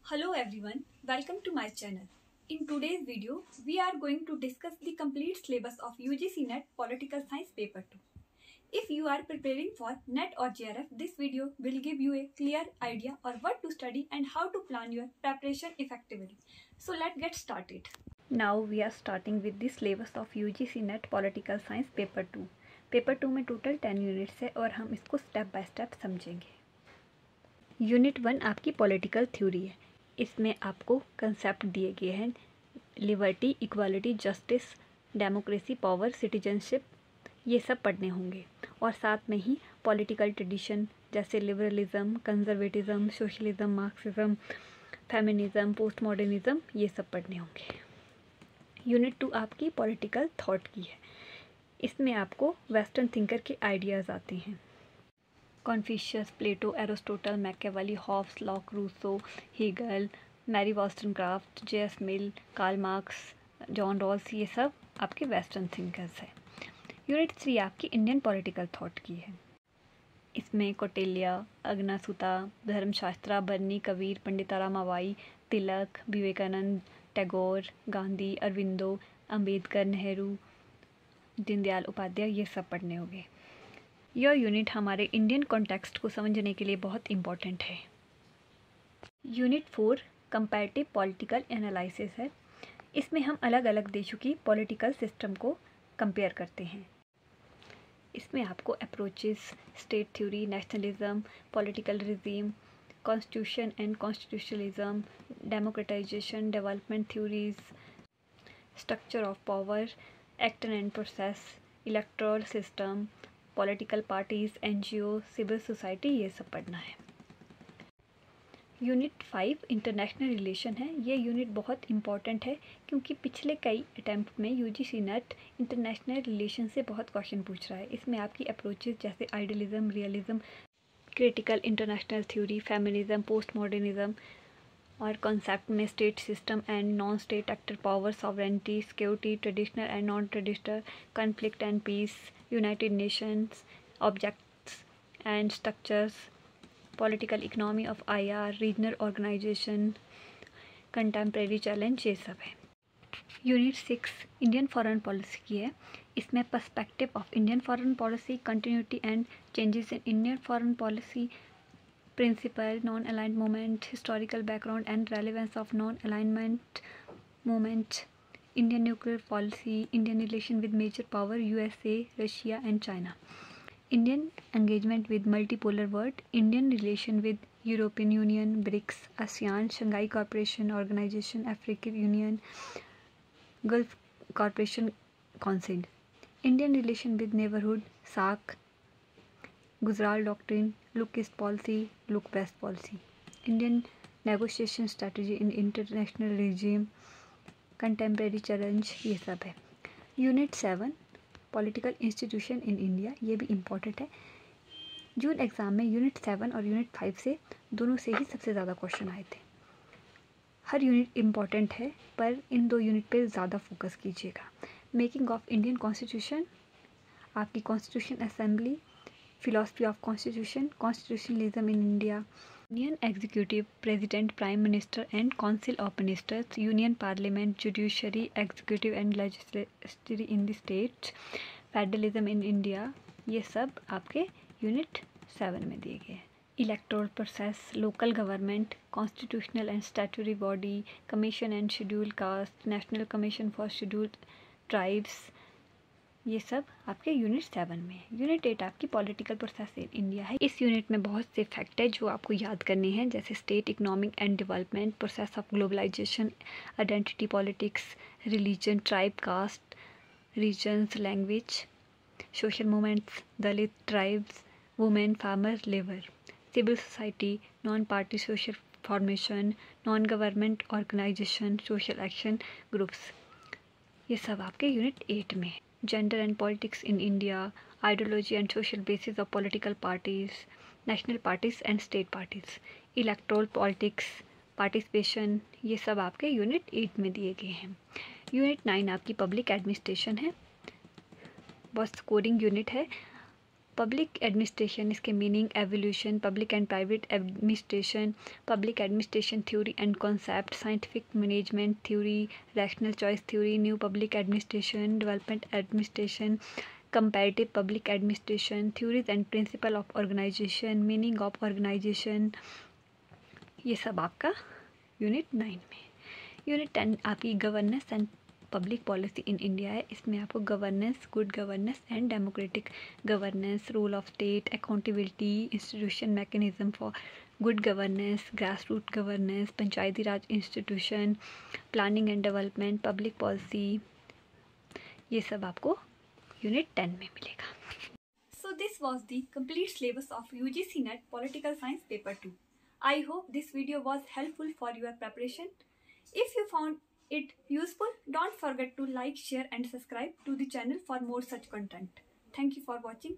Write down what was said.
Hello everyone, welcome to my channel. In today's video, we are going to discuss the complete syllabus of UGC NET Political Science Paper 2. If you are preparing for NET or JRF, this video will give you a clear idea on what to study and how to plan your preparation effectively. So let's get started. Now we are starting with the syllabus of UGC NET Political Science Paper 2. Paper 2 में total 10 units है और हम इसको step by step समझेंगे। Unit 1 आपकी political theory है। इसमें आपको कंसेप्ट दिए गए हैं liberty, equality, justice, democracy, power, citizenship, ये सब पढ़ने होंगे। और साथ में ही पॉलिटिकल ट्रेडिशन जैसे liberalism, conservatism, socialism, Marxism, feminism, post modernism, ये सब पढ़ने होंगे। यूनिट 2 आपकी पॉलिटिकल थॉट की है। इसमें आपको वेस्टर्न थिंकर के आइडियाज़ आते हैं। Confucius, Plato, Aristotle, Machiavelli, Hobbes, Locke, Rousseau, Hegel, Mary Wollstonecraft, J S. Mill, Karl Marx, John Rawls, ये सब आपके वेस्टर्न थिंकर्स हैं। यूनिट 3 आपकी इंडियन पॉलिटिकल थॉट की है। इसमें कौटिल्य, अग्नासुता, धर्मशास्त्रा, बर्नी, कबीर, पंडिता रामाबाई, तिलक, विवेकानंद, टैगोर, गांधी, अरविंदो, अंबेडकर, नेहरू, दीनदयाल उपाध्याय, ये सब पढ़ने होंगे। यह यूनिट हमारे इंडियन कॉन्टेक्स्ट को समझने के लिए बहुत इम्पॉर्टेंट है। यूनिट 4 कंपैरेटिव पॉलिटिकल एनालिसिस है। इसमें हम अलग अलग देशों की पॉलिटिकल सिस्टम को कंपेयर करते हैं। इसमें आपको approaches, state theory, nationalism, political regime, constitution and constitutionalism, democratization, development theories, structure of power, act and process, electoral system, political parties, NGO, civil society, ये सब पढ़ना है। यूनिट 5 इंटरनेशनल रिलेशन है। ये यूनिट बहुत इम्पॉर्टेंट है क्योंकि पिछले कई अटैम्प्ट में यूजीसी नेट इंटरनेशनल रिलेशन से बहुत क्वेश्चन पूछ रहा है। इसमें आपकी अप्रोचेस जैसे idealism, realism, critical international theory, feminism, post modernism, और कॉन्सेप्ट में state system and non state actor power, sovereignty, security, traditional and non traditional, conflict and peace, United Nations, objects and structures, political economy of IR, regional organization, contemporary challenge, ये सब है। Unit 6 Indian foreign policy की है। इसमें perspective of Indian foreign policy, continuity and changes in Indian foreign policy, principle, non-aligned movement, historical background and relevance of non-alignment movement, Indian nuclear policy, Indian relation with major power USA, Russia and China, Indian engagement with multipolar world, Indian relation with European Union, BRICS, ASEAN, Shanghai Cooperation Organization, African Union, Gulf Cooperation Council, Indian relation with neighborhood, SAARC, Gujral doctrine, look east policy, look west policy, Indian negotiation strategy in international regime, contemporary challenge, ये सब है। Unit 7 political institution in India, ये भी important है। जून exam में unit 7 और unit 5 से दोनों से ही सबसे ज़्यादा क्वेश्चन आए थे। हर यूनिट इम्पॉर्टेंट है पर इन 2 यूनिट पे ज़्यादा फोकस कीजिएगा। मेकिंग ऑफ इंडियन कॉन्स्टिट्यूशन, आपकी constitution assembly, philosophy of constitution, constitutionalism in India, Union Executive, President, Prime Minister and Council of Ministers, Union Parliament, Judiciary, Executive and Legislature in the states, Federalism in India, ये सब आपके unit 7 में दिए गए हैं। Electoral process, local government, constitutional and statutory body, commission and schedule caste, national commission for scheduled tribes, ये सब आपके यूनिट 7 में है। यूनिट 8 आपकी पॉलिटिकल प्रोसेस इन इंडिया है। इस यूनिट में बहुत से फैक्ट है जो आपको याद करने हैं, जैसे state, economic and development, process of globalization, identity politics, religion, tribe, caste, regions, language, social movements, Dalit, tribes, women, farmer, labour, civil society, non party social formation, non government organization, social action groups, ये सब आपके unit 8 में है। Gender and politics in India, ideology and social basis of political parties, national parties and state parties, electoral politics, participation, ये सब आपके unit 8 में दिए गए हैं। यूनिट 9 आपकी पब्लिक एडमिनिस्ट्रेशन है, बहुत कोडिंग यूनिट है। पब्लिक एडमिनिस्ट्रेशन, इसके meaning, evolution, public and private administration, public administration theory and concept, scientific management theory, rational choice theory, new public administration, development administration, comparative public administration, theories and principle of organization, meaning of organization, ये सब आपका unit 9 में। Unit 10 आपकी governance and public policy in India है। इसमें आपको governance, good governance and democratic governance, rule of state, accountability, institution mechanism for good governance, grass root governance, Panchayati Raj institution, planning and development, public policy, ये सब आपको unit 10 में मिलेगा। So this was the complete syllabus of UGC NET Political Science Paper 2. I hope this video was helpful for your preparation. If you found it useful, don't forget to like, share and subscribe to the channel for more such content. Thank you for watching.